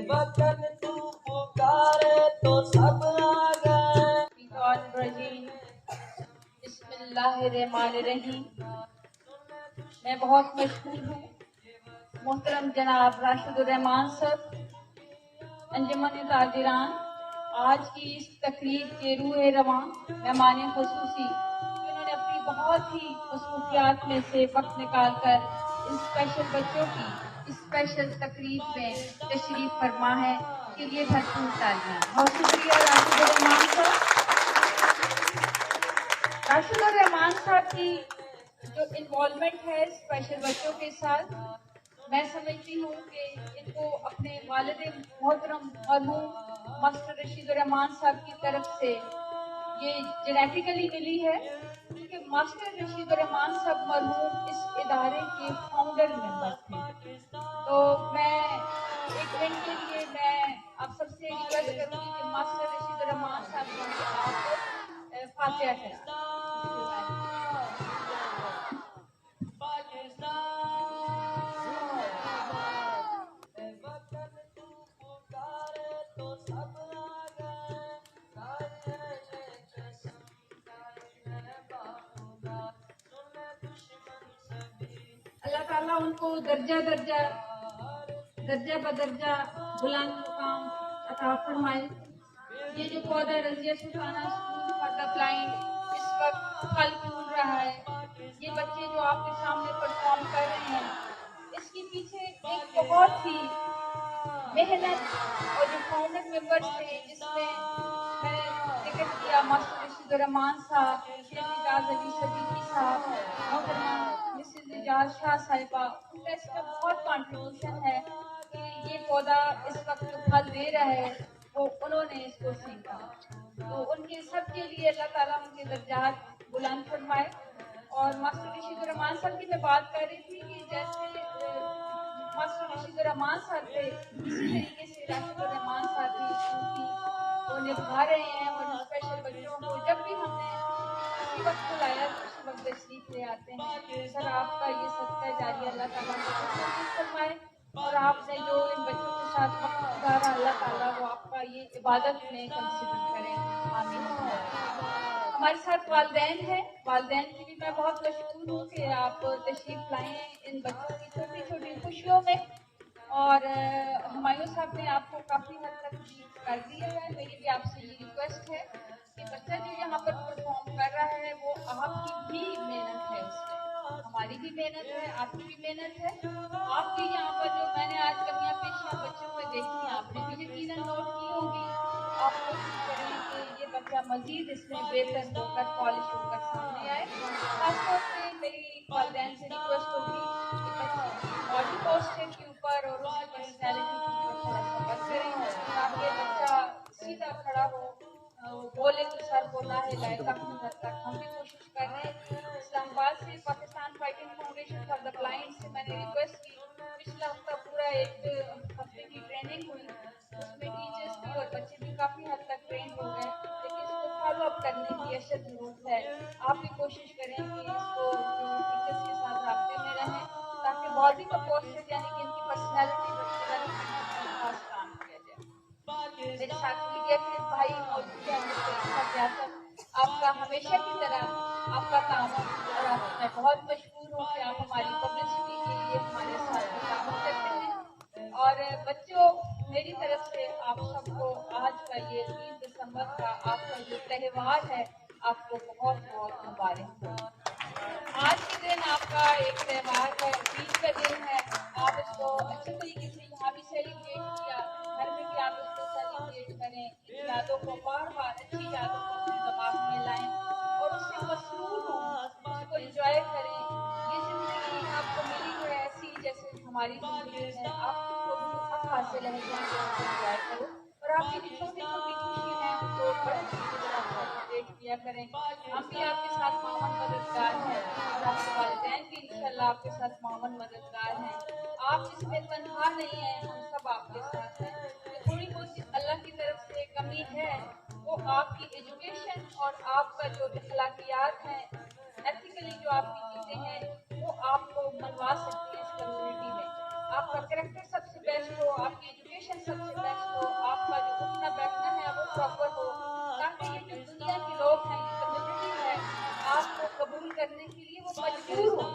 وطن تو پکارے تو سب آ گئے. بسم اللہ الرحمن الرحیم. میں بہت مشغول ہوں. محترم جناب راشد الرحمان صاحب، انجمن تاجران، آج کی اس تقریب کے روح رواں مہمان خصوصی جنہوں نے اپنی بہت ہی مصروفیات میں سے وقت نکال کر ان اسپیشل بچوں کی اسپیشل تقریب میں تشریف فرما ہے، کے لیے بھرپور تالیاں. بہت شکریہ راشد الرحمان صاحب. راشد الرحمان صاحب کی جو انوالومنٹ ہے اسپیشل بچوں کے ساتھ، میں سمجھتی ہوں کہ ان کو اپنے والد محترم مرحوم ماسٹر رشید الرحمان صاحب کی طرف سے یہ جینیٹیکلی ملی ہے، کیونکہ ماسٹر رشید الرحمان صاحب مرحوم اس ادارے کے فاؤنڈر ممبر تھے. تو میں ایک منٹ کے لیے میں آپ سب سے ریکویسٹ کروں گی کہ ماسٹر رشید الرحمان صاحب کے لیے آپ فاتحہ کریں. اللہ تعالیٰ ان کو درجہ بدرجہ بلند مقام عطا فرمائے. یہ جو پودا رضیہ سلطانہ اسکول فار دی بلائنڈ اس وقت پھل پھول رہا ہے، یہ بچے جو آپ کے سامنے پرفارم کر رہے ہیں، اس کے پیچھے ایک بہت ہی محنت اور جو فاؤنڈر ممبرس تھے، جس میں نے ذکر کیا ماسٹر رشید الرحمان صاحب، شیخ اعجاز علی صدیقی صاحب، محترمہ مسز اعجاز شاہ صاحبہ، ان کا اس میں بہت کنٹریبیوشن ہے کہ یہ پودا اس وقت جو پھل دے رہا ہے وہ انہوں نے اس کو سیکھا. تو ان کے سب کے لیے اللہ تعالیٰ ان کے درجات بلند فرمائے. اور ماسٹر رشید الرحمان صاحب کی میں بات کر رہی تھی کہ جیسے ماسٹر رشید الرحمان صاحب تھے، اسی طریقے سے راشد الرحمان صاحب بھی اسکول کی وہ نبھا رہے ہیں. اور اسپیشل بچوں کو جب بھی ہم نے اسی وقت بلایا تو اسی وقت تشریف لے آتے ہیں. سر آپ کا یہ صدقہ جاریہ اللہ تعالیٰ کو نصیب فرمائے، اور آپ نے جو ان بچوں کے ساتھ وقت گزارا اللہ تعالیٰ وہ آپ کا یہ عبادت میں کنسیڈر کریں. آمین. ہمارے ساتھ والدین ہیں، والدین کی بھی میں بہت مشکور ہوں کہ آپ تشریف لائے ہیں ان بچوں کی چھوٹی چھوٹی خوشیوں میں. اور ہمایوں صاحب نے آپ کو کافی حد تک کر دیا ہے. میری بھی آپ سے یہ ریکویسٹ ہے کہ بچہ جو یہاں پر پرفارم کر رہا ہے وہ آپ کی بھی محنت ہے، اس میں ہماری بھی محنت ہے، آپ کی بھی محنت ہے. آپ کی یہاں پر جو میں نے آج کمیاں پیشیاں بچوں میں دیکھی آپ نے بھی یقیناً نوٹ کی ہوگی. آپ کوشش کریں کہ یہ بچہ مزید اس میں بہتر ہو کر پالش ہو کر سامنے آئے. خاص طور پہ میری والدین سے ریکویسٹ ہوگی کہ بچے کی باڈی پوسچر کے اوپر اور اس کی پرسنالٹی کے اوپر تھوڑا سا ورک کریں تاکہ بچہ سیدھا کھڑا ہو، بولے تو سر کو نہ ہلائے. کافی حد تک ہم بھی کوشش کر رہے ہیں. اسلام آباد سے Pakistan fighting foundation for the blind سے میں نے ریکویسٹ کی، پچھلا ہفتہ پورا ایک ہفتے کی ٹریننگ ہوئی، اس میں ٹیچرس بھی اور بچے بھی کافی حد تک ٹرینڈ ہو گئے، لیکن اس کو فالو اپ کرنے کی اشد ضرورت ہے. آپ بھی کوشش کریں کہ اس کو جو ٹیچرس کے ساتھ رابطے میں رہیں تاکہ باڈی کا پوسچر یعنی کہ ان کی پرسنالٹی ڈیولپمنٹ کے اوپر خاص کام کیا جائے. میرے ساتھ میڈیا کے بھائی موجود ہیں، مجھے یاسر، آپ کا ہمیشہ کی طرح آپ کا تعاون، اور آپ میں بہت مشکور ہوں کہ آپ ہماری پبلسٹی کے لیے ہمارے ساتھ تعاون کرتے ہیں. اور بچوں، میری طرف سے آپ سب کو آج کا یہ 30 دسمبر کا آپ کا جو تہوار ہے آپ کو بہت بہت مبارک ہو. آج کے دن آپ کا ایک تہوار ہے، عید کا دن ہے. آپ اس کو اچھے طریقے سے یہاں بھی سیلیبریٹ کیا، گھر میں بھی آپ اس کو سیلیبریٹ کریں. ان یادوں کو بار بار اچھی یادوں کو اپنے دماغ میں لائیں اور اس سے مسرور ہوں، اس کو انجوائے کریں. یہ زندگی آپ کو ملی ہے ایسی جیسے ہماری زندگی ہے. آپ کو بھی حق حاصل ہے کہ آپ اس کو انجوائے کرو، اور آپ کی جو چھوٹی چھوٹی خوشی ہیں ان کو بڑے طریقے سے آپ سیلیبریٹ کیا کریں. ہم بھی آپ کے ساتھ معاون مددگار ہیں، اور آپ کے والدین بھی انشاءاللہ آپ کے ساتھ معاون مددگار ہیں. آپ اس میں تنہا نہیں ہیں، ہم سب آپ کے ساتھ ہیں. جو تھوڑی بہت اللہ کی طرف سے کمی ہے وہ آپ کی ایجوکیشن اور آپ کا جو اخلاقیات ہیں، ایتھیکلی جو آپ کی چیزیں ہیں وہ آپ کو منوا سکتی ہیں اس کمیونٹی میں. آپ کا کریکٹر سب سے بیسٹ ہو، آپ کی ایجوکیشن سب سب سے بیسٹ ہو, آپ کا جو اٹھنا بیٹھنا ہے وہ پراپر ہو, تاکہ یہ جو دنیا کے لوگ ہیں, یہ کمیونٹی ہے, آپ کو قبول کرنے کے لیے وہ مجبور ہو.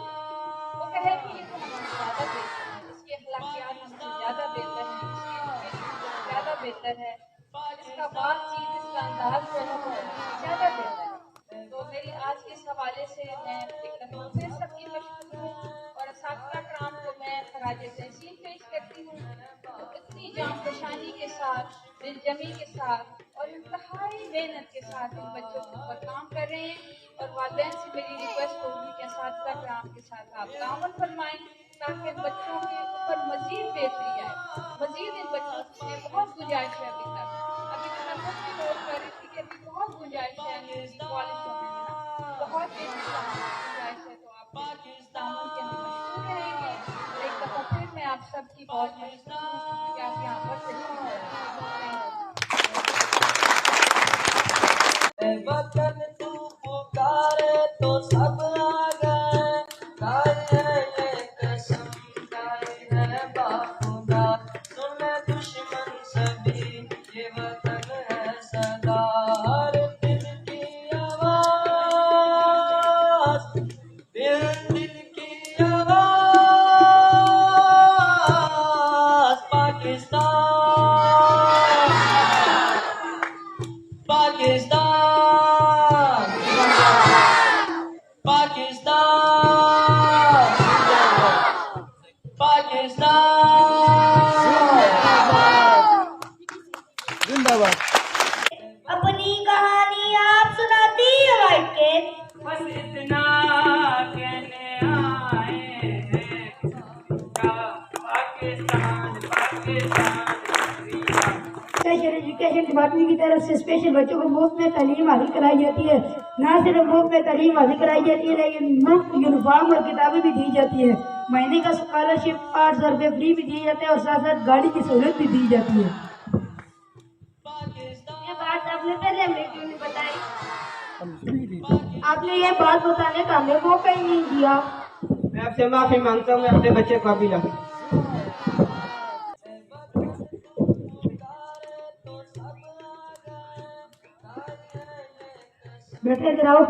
وہ کہے کہ یہ تو ہم سے زیادہ بہتر ہے, اس کے اخلاقیات ہم سے زیادہ بہتر ہیں, اس کی ایجوکیشن ہم سے زیادہ بہتر ہے, اس کا بات چیت, اس کا انداز جو ہے وہ ہم سے زیادہ بہتر ہے. تو میری آج کے اس حوالے سے میں ایک دفعہ پھر سب کی مشہور ہوں, اور اساتذہ کرام کو میں خراج تحسین پیش کرتی ہوں جو اتنی جان فشانی کے ساتھ, دل جمی کے ساتھ اور انتہائی محنت کے ساتھ ان بچوں کے اوپر کام کر رہے ہیں. اور والدین سے میری ریکویسٹ ہوگی کہ اساتذہ کرام کے ساتھ آپ تعاون فرمائیں تاکہ بچوں کے اوپر مزید بہتری آئے, مزید ان بچوں میں بہت گنجائش ہے. ابھی جو میں خود بھی نوٹ کر رہی تھی کہ ابھی بہت گنجائش ہے ان کی پالش ہونے میں نا, بہت بہتری وہاں پر گنجائش ہے. تو آپ کے تعاون کے ہم مشکور رہیں گے, اور ایک دفعہ پھر میں آپ سب کی بہت مشکور ہوں کہ آپ یہاں پر تشریف لائیں. اے وطن تو پکارے تو سب آ گئے, کھائے یہ قسم کھائے ہے باخدا, سنے دشمن سبھی یہ وطن ہے صدا, ہر دل کی آواز, دل کی آواز, پاکستان پاکستان پاکستان پاکستان. اپنی کہانی آپ سناتی ہے وائٹ کے, بس اتنا کہنے آئے ہیں, Pakistan Pakistan. Special education department کی طرف سے اسپیشل بچوں کو مفت میں تعلیم حاصل کرائی جاتی ہے. نہ صرف مفت میں تعلیم حاصل کرائی جاتی ہے لیکن مفت یونیفارم اور کتابیں بھی دی جاتی ہے. مہینے کا اسکالرشپ 800 روپے فری بھی دیے جاتے ہیں, اور ساتھ ساتھ گاڑی کی سہولت بھی دی جاتی ہے. یہ بات آپ نے پہلے ہمیں کیوں نہیں بتائی؟ آپ نے یہ بات بتانے کا ہمیں موقع ہی نہیں دیا. میں آپ سے معافی مانگتا ہوں, میں اپنے بچے کو ابھی لاؤں. بیٹھے کراؤ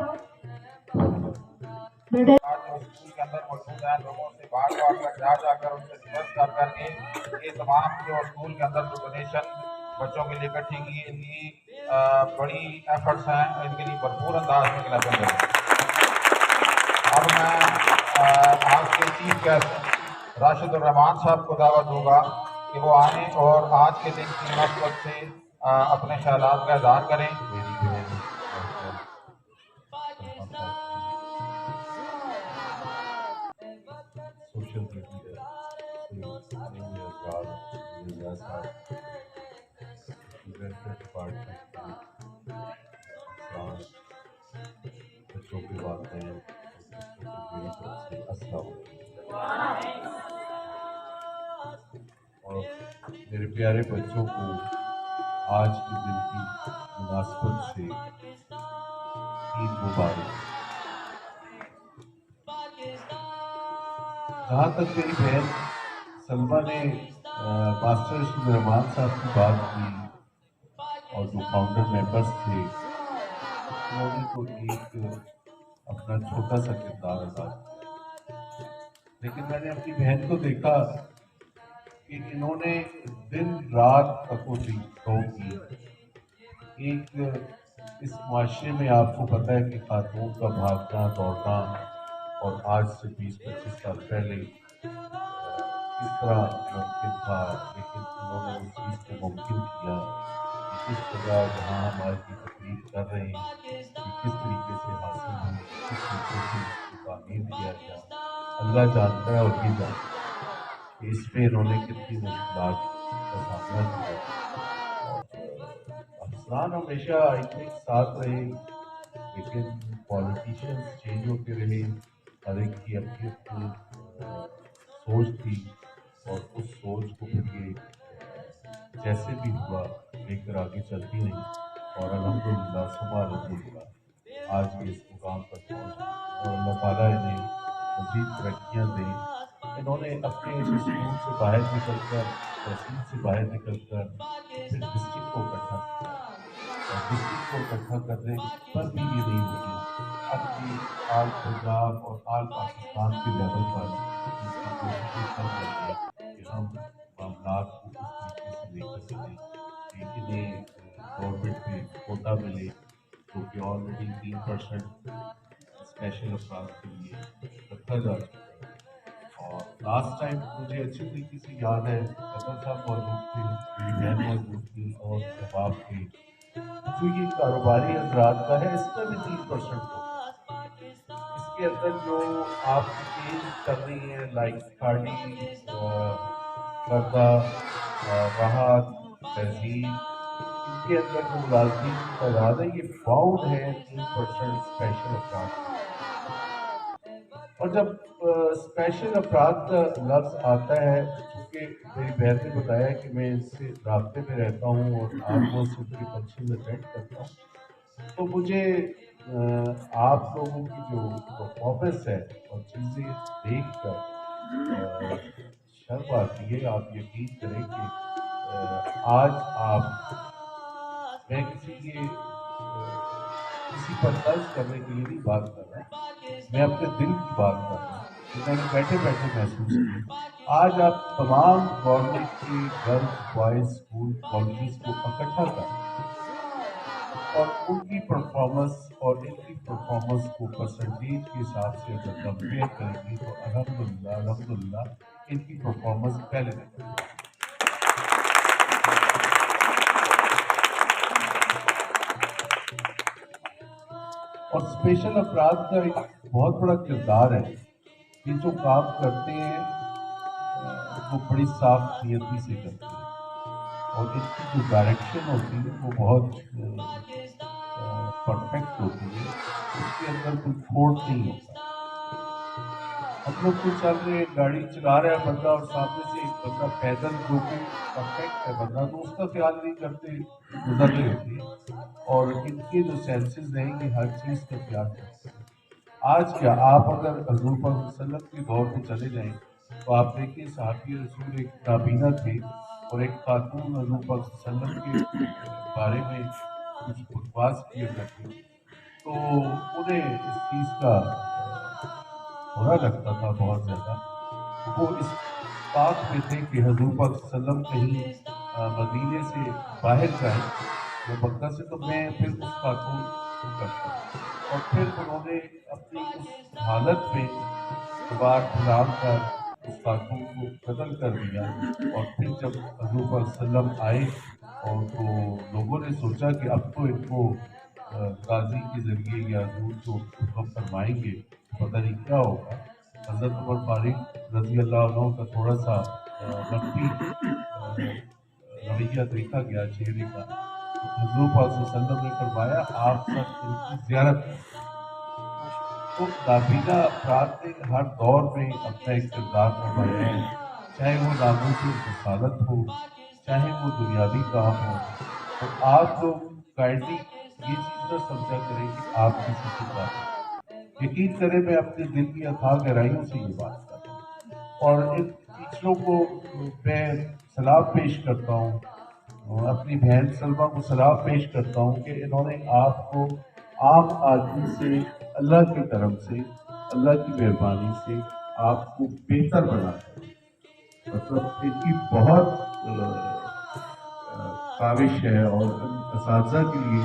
بیٹھے. اسکول کے اندر موجود ہیں, لوگوں سے بار جا کر ان سے ریکویسٹ کر کے یہ تمام جو اسکول کے اندر جو ڈونیشن بچوں کے لیے اکٹھی کی, ان کی بڑی ایفرٹس ہیں, ان کے لیے بھرپور انداز میں کلیکشن کریں. اب میں آج کے چیف گیسٹ راشد الرحمان صاحب کو دعوت دوں گا کہ وہ آئیں اور آج کے دن کی مناسبت سے اپنے خیالات کا اظہار کریں. سوشل میڈیا ڈپارٹمنٹ بچوں کے والدین میری طرف سے السلام علیکم. اور میرے پیارے بچوں کو آج کے دن کی مناسبت سے عید مبارک. جہاں تک میری بہن سلمہ نے ماسٹر رشید الرحمان صاحب کی بات کی اور جو فاؤنڈر ممبرس تھے انہوں نے تو ایک اپنا چھوٹا سا کردار ادا کیا, لیکن میں نے اپنی بہن کو دیکھا کہ انہوں نے دن رات تکوتی کی. ایک اس معاشرے میں آپ کو پتہ ہے کہ خاتون کا بھاگنا دوڑنا, اور آج سے 20-25 سال پہلے کس طرح ممکن تھا, لیکن انہوں نے اس چیز کو ممکن کیا کہ اس جگہ جہاں ہم آج کی تقریر کر رہے ہیں کہ کس طریقے سے حاصل ہوئی, کس طریقے سے اس کو تعمیر کیا گیا, اللہ جانتا ہے اور یہ جانتا ہے کہ اس میں انہوں نے کتنی مشکلات کا سامنا کیا. افسران ہمیشہ ایک ساتھ رہے, لیکن پالیٹیشینز چینج ہوتے رہے, ہر ایک کی اپنی اپنی سوچ تھی, اور اس سوچ کو پھر یہ جیسے بھی ہوا لے کر آگے چلتی رہی, اور الحمدللہ ثم الحمدللہ آج یہ اس مقام پر پہنچ گئی. اور اللہ تعالیٰ انہیں مزید ترقیاں دیں, انہوں نے اپنے اسکول سے باہر نکل کر، تحصیل سے باہر نکل کر پھر ڈسٹرکٹ کو اکٹھا کیا، اور ڈسٹرکٹ کو اکٹھا کرنے پر بھی یہ نہیں ہوئی اب یہ آل پنجاب اور آل پاکستان کے لیول پر ان کی کوششیں چل رہی ہیں کہ ہم معاملات کو اس طریقے سے لے کر چلیں کہ انہیں گورنمنٹ میں کوٹا ملے، جو کہ آلریڈی 3% اسپیشل افراد کے لیے رکھا جا چکا ہے۔ اور لاسٹ ٹائم مجھے اچھی طریقے سے یاد ہے قطر صاحب موجود تھے، میری بہن موجود تھی، اور شباب تھے۔ جو یہ کاروباری حضرات کا ہے، اس کا بھی 3% ہوتا ہے۔ اس کے اندر جو آپ کی چینج کر رہی ہیں لائک کھاڑی، کردہ، راحت، تہذیب، ان کے اندر جو ملازمین کی تعداد ہے یہ باؤنڈ ہے 3% اسپیشل افراد کی۔ اور جب اسپیشل افراد کا لفظ آتا ہے، چونکہ میری بہن نے بتایا کہ میں اس سے رابطے میں رہتا ہوں اور آلموسٹ ان کے فنکشن اٹینڈ کرتا ہوں، تو مجھے آپ لوگوں کی جو پرفارمنس ہے اور چیزیں دیکھ کر شرم آتی ہے۔ آپ یقین کریں کہ آج میں کسی پر طرز کرنے کے لیے نہیں بات کر رہا، میں اپنے دل کی بات کر رہا ہوں کہ میں نے بیٹھے بیٹھے محسوس کی۔ آج آپ تمام گورنمنٹ کی گرلز بوائز اسکول کالجز کو اکٹھا کر اور ان کی پرفارمنس اور ان کی پرفارمنس کو پرسنٹیج کے حساب سے اگر کمپیئر کریں گے تو الحمدللہ ان کی پرفارمنس پہلے نمبر ہے۔ اور اسپیشل افراد کا ایک بہت بڑا کردار ہے کہ جو کام کرتے ہیں وہ بڑی صاف نیتی سے کرتے ہیں، اور ان کی جو ڈائریکشن ہوتی ہے وہ بہت پرفیکٹ ہوتی ہے، اس کے اندر کوئی کھوٹ نہیں ہوتا۔ ہم لوگ تو چل رہے ہیں، گاڑی چلا رہا ہے بندہ اور سامنے سے ایک بندہ پیدل جو کہ پرفیکٹ ہے بندہ، تو اس کا خیال نہیں کرتے گزر رہی ہوتی ہے، اور ان کے جو سینسز ہیں یہ ہر چیز کا خیال کرتے ہیں۔ آج کیا آپ اگر حضور پاک صلی اللہ علیہ وسلم کے دور میں چلے جائیں تو آپ دیکھیں صحابی رسول ایک نابینا تھے، اور ایک خاتون حضور پاک صلی اللہ علیہ وسلم کے بارے میں کچھ بکواس کیا کرتی، تو انہیں اس چیز کا برا لگتا تھا بہت زیادہ۔ وہ اس بات میں تھے کہ حضور پاک صلی اللہ علیہ وسلم کہیں مدینے سے باہر جائیں یا مکہ سے، تو میں پھر اس خاتون کو کرتا، اور پھر انہوں نے اپنی اس حالت میں دوبار پھلام کر اس خاتون کو قتل کر دیا۔ اور پھر جب حضور پاک صلی اللہ علیہ وسلم آئے اور تو لوگوں نے سوچا کہ اب تو ان کو قاضی کے ذریعے یا حضور جو حکم فرمائیں گے پتہ نہیں کیا ہوگا۔ حضرت عمر فاروق رضی اللہ عنہ کا تھوڑا سا منفی رویہ دیکھا گیا چہرے کا، تو حضور پاک صلی اللہ علیہ وسلم نے فرمایا آپ سب ان کی زیارت کریں۔ تو نابینا افراد نے ہر دور میں اپنا ایک کردار نبھایا ہے، چاہے وہ ناموس رسالت ہو، چاہے وہ دنیاوی کام ہو۔ اور آپ لوگ کائنڈلی یہ چیز نہ سمجھا کریں کہ آپ کسی سے بات کریں، یقین کریں میں اپنے دل کی اتھاہ گہرائیوں سے یہ بات کر رہا ہوں، اور ان ٹیچروں کو میں سلام پیش کرتا ہوں، اپنی بہن سلمہ کو سلام پیش کرتا ہوں کہ انہوں نے آپ کو عام آدمی سے اللہ کی طرف سے، اللہ کی مہربانی سے آپ کو بہتر بنا ہے۔ مطلب ان کی بہت کاوش ہے، اور اساتذہ کے لیے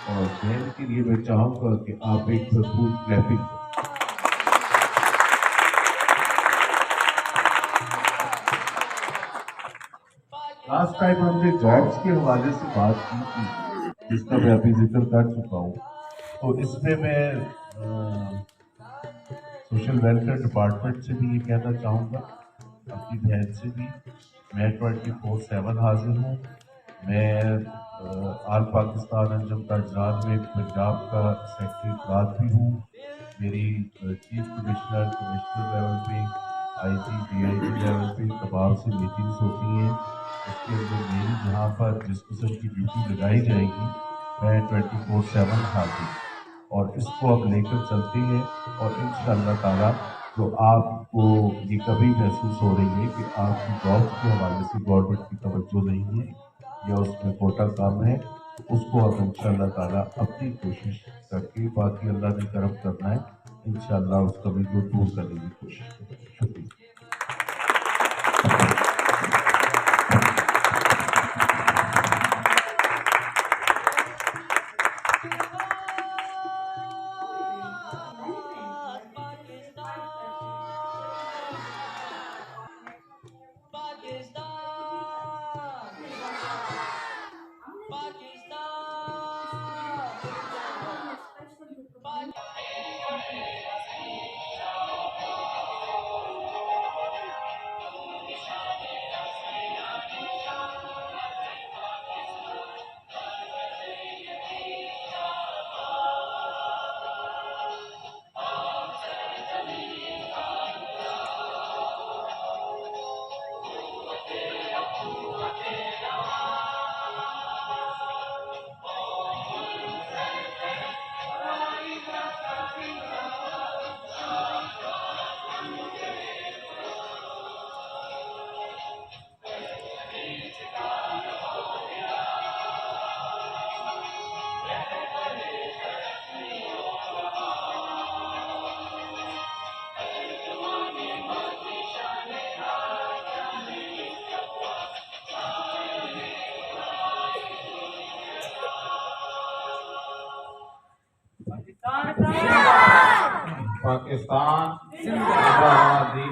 اور بہن کے لیے میں چاہوں گا کہ آپ ایک بھرپور کلیپنگ کریں۔ لاسٹ ٹائم ہم نے جابس کے حوالے سے بات کی تھی، جس کا میں ابھی ذکر کر چکا ہوں، تو اس میں میں سوشل ویلفیئر ڈپارٹمنٹ سے بھی یہ کہنا چاہوں گا، اپنی بہن سے بھی، میں 24/7 حاضر ہوں۔ میں آل پاکستان انجم تاجران میں پنجاب کا سیکٹری اطلاعات بھی ہوں۔ میری چیف کمشنر لیول پہ، آئی G D I G level پہ تمام سے میٹنگز ہوتی ہیں، اس کے اندر میری جہاں پر جس قسم کی ڈیوٹی لگائی جائے گی میں 24/7 حاضر ہوں، اور اس کو اب لے کر چلتے ہیں، اور انشاءاللہ تعالیٰ تو آپ کو یہ کبھی محسوس ہو رہی ہے کہ آپ کی جاب کے حوالے سے گورنمنٹ کی توجہ نہیں ہے یا اس میں کوٹا کام ہے، تو اس کو آپ انشاءاللہ تعالیٰ اپنی کوشش کر کے، باقی اللہ نے کرم کرنا ہے، انشاءاللہ اس کمی کو دور کرنے کی کوشش کریں گے۔ شکریہ۔ پاکستان آبادی۔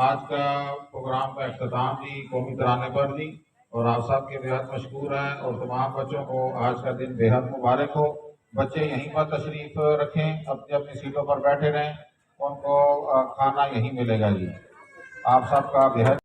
آج کا پروگرام کا اختتام بھی قومی ترانے پر بھی، اور آپ سب کے بےحد مشکور ہیں، اور تمام بچوں کو آج کا دن بےحد مبارک ہو۔ بچے یہیں پر تشریف رکھیں، اپنی اپنی سیٹوں پر بیٹھے رہیں، ان کو کھانا یہیں ملے گا جی۔ آپ سب کا بےحد